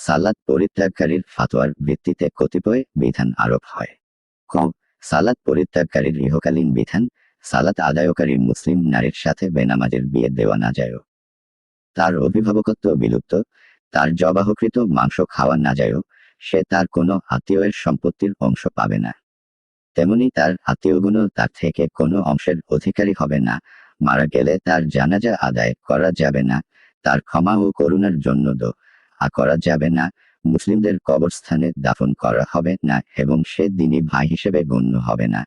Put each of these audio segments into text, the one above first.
সালাত পরিত্যাগকারীর ফাতোয়ার ভিত্তিতে কতিপয় বিধান আরোপ হয়। ক সালাত পরিত্যাগকারীর ইহকালীন বিধান, সালাত আদায়কারী মুসলিম নারীর সাথে বেনামাজের বিয়ে দেওয়া না যায়। তার অভিভাবকত্ব বিলুপ্ত, তার জবাহকৃত মাংস খাওয়া না যায়, সে তার কোনো আত্মীয়ের সম্পত্তির অংশ পাবে না। তেমনি তার আত্মীয়গুলো তার থেকে কোনো অংশের অধিকারী হবে না। মারা গেলে তার জানাজা আদায় করা যাবে না, তার ক্ষমা ও করুণার জন্য দোয়া করা যাবে না, মুসলিমদের কবরস্থানে দাফন করা হবে না এবং সে দিনী ভাই হিসেবে গণ্য হবে না,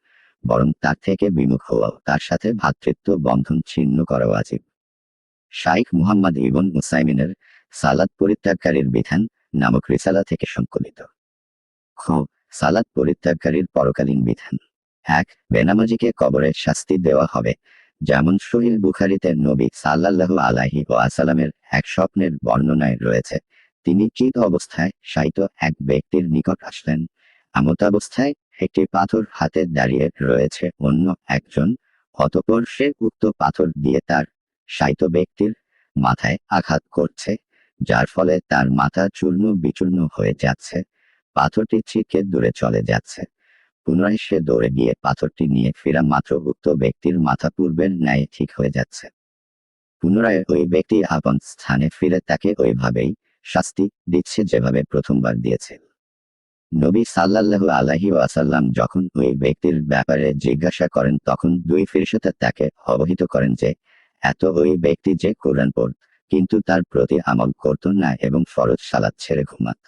বরং তার থেকে বিমুখ হওয়াও তার সাথে ভ্রাতৃত্ব বন্ধন ছিন্ন করা ওয়াজিব। শাইখ মুহাম্মদ ইবন উসাইমিনের সালাত পরিত্যাগকারীর বিধান নামক রিসালা থেকে সংকলিত। খ সালাত পরিত্যাগকারীর পরকালীন বিধান। ১ বেনামাজিকে কবরে শাস্তি দেওয়া হবে, যেমন সহিহ বুখারীতে নবী সাল্লাল্লাহু আলাইহি ওয়াসাল্লামের এক স্বপ্নের বর্ণনায় রয়েছে। তিনি চিত অবস্থায় শায়িত এক ব্যক্তির নিকট আসলেন। এমতাবস্থায় একটি পাথর হাতে দাঁড়িয়ে রয়েছে অন্য একজন, অতঃপর সে উক্ত পাথর দিয়ে তার শায়িত ব্যক্তির মাথায় আঘাত করছে, যার ফলে তার মাথা চূর্ণ বিচূর্ণ হয়ে যাচ্ছে। পাথরটি ছিটকে দূরে চলে যাচ্ছে। পুনরায় সে দৌড়ে গিয়ে পাথরটি নিয়ে ফেরা মাত্র উক্ত ব্যক্তির মাথা পূর্বের ন্যায় ঠিক হয়ে যাচ্ছে। পুনরায় ওই ব্যক্তি আপন স্থানে ফিরে তাকে ওইভাবেই শাস্তি দিচ্ছে যেভাবে প্রথমবার দিয়েছে। নবী সাল্লাল্লাহু আলাইহি ওয়াসাল্লাম যখন ওই ব্যক্তির ব্যাপারে জিজ্ঞাসা করেন তখন দুই ফেরেশতা তাকে অবহিত করেন যে ওই ব্যক্তি যে কোরআন পড়ত কিন্তু তার প্রতি আমল করত না এবং ফরজ সালাত ছেড়ে ঘুমাত।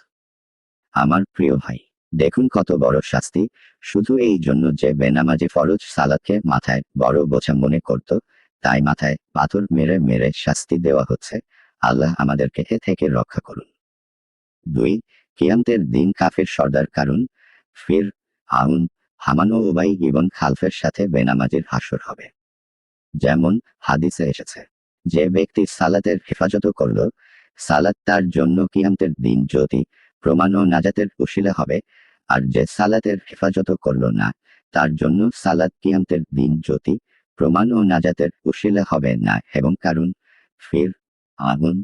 আমার প্রিয় ভাই, দেখুন কত বড় শাস্তি, শুধু এই জন্য যে বেনামাজি ফরজ সালাতকে মাথায় বড় বোঝা মনে করত, তাই মাথায় পাথর মেরে মেরে শাস্তি দেওয়া হচ্ছে। আল্লাহ আমাদেরকে এ থেকে রক্ষা করুন। ২ কিয়ামতের দিন কাফের সর্দার কারণ ফির আউন হামান ও উবাই ইবন খালফের সাথে বেনামাজির হাসর হবে। যেমন হাদিসে এসেছে, যে ব্যক্তি সালাতের হেফাজত করল, সালাত তার জন্য কিয়ামতের দিন জ্যোতি, প্রমাণ ও নাজাতের উসিলা হবে, আর যে সালাতের হেফাজত করল না, তার জন্য সালাত কিয়ামতের দিন জ্যোতি, প্রমাণ ও নাজাতের উসিলা হবে না এবং কারণ ফির আগুন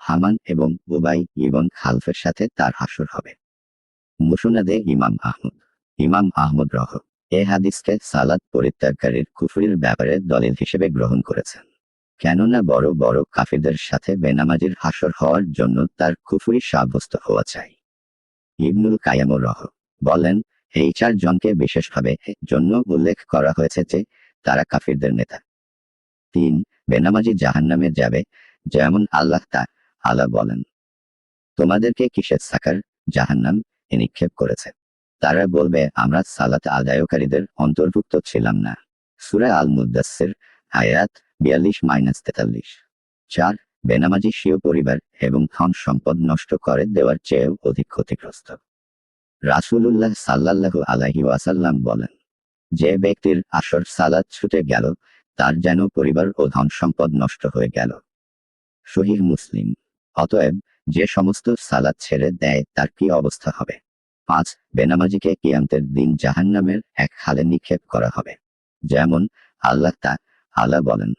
হামান এবং উবাই ইবন খালফের সাথে তার হাসর হবে। মুসনাদে ইমাম আহমদ এ হাদিসকে সালাত পরিত্যাগকারীর কুফরির ব্যাপারে দলিল হিসেবে গ্রহণ করেছেন, কেননা বড় বড় কাফিরদের সাথে বেনামাজির হাসর হওয়ার জন্য তার কুফরি সাব্যস্ত হওয়া চাই। ইবনুল কাইয়্যিম বলেন, এই 4 জনকে বিশেষভাবে জন্য উল্লেখ করা হয়েছে যে তারা কাফিরদের নেতা। 3 বেনামাজি জাহান্নামে যাবে, যেমন আল্লাহ তাআলা বলেন, তোমাদেরকে কিসের সাকার জাহান্নাম এ নিক্ষেপ করেছে? তারা বলবে, আমরা সালাত আদায়কারীদের অন্তর্ভুক্ত ছিলাম না। সূরা আল মুদ্দাসসির আয়াত 42-43। 4 বেনামাজি স্বীয় পরিবার এবং ধন সম্পদ নষ্ট করে দেওয়ার চেয়েও অধিক ক্ষতিগ্রস্ত। রাসূলুল্লাহ সাল্লাল্লাহু আলাইহি ওয়াসাল্লাম বলেন, যে ব্যক্তির আসর সালাত ছুটে গেল, তার যেন পরিবার ও ধন সম্পদ নষ্ট হয়ে গেল। সহিহ মুসলিম। অতএব যে সমস্ত সালাত ছেড়ে দেয় তার কি অবস্থা হবে? 5 বেনামাজিকে কিয়ামতের দিন জাহান্নামের এক খালে নিক্ষেপ করা হবে, যেমন আল্লাহ তাআলা বলেন,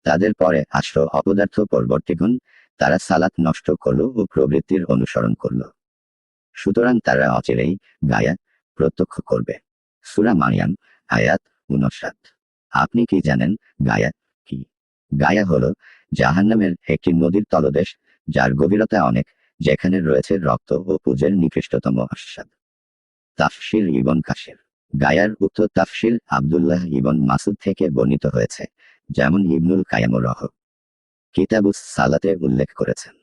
তাদের পরে আসলো অপদার্থ পরবর্তীগণ, তারা সালাত নষ্ট করল ও প্রবৃত্তির অনুসরণ করল। সুতরাং তারা অচিরেই গায়া প্রত্যক্ষ করবে। সূরা মারইয়াম আয়াত 59। আপনি কি জানেন গায়া কি? গায়া হলো জাহান্নামের একটি নদীর তলদেশ, যার গভীরতা অনেক, যেখানে রয়েছে রক্ত ও পুজের নিকৃষ্টতম আস্বাদ। তাফসির ইবন কাসির। গায়ার উক্ত তাফসির আব্দুল্লাহ ইবন মাসুদ থেকে বর্ণিত হয়েছে, যেমন ইবনুল কাইয়্যিম কিতাবুস সালাতে উল্লেখ করেছেন।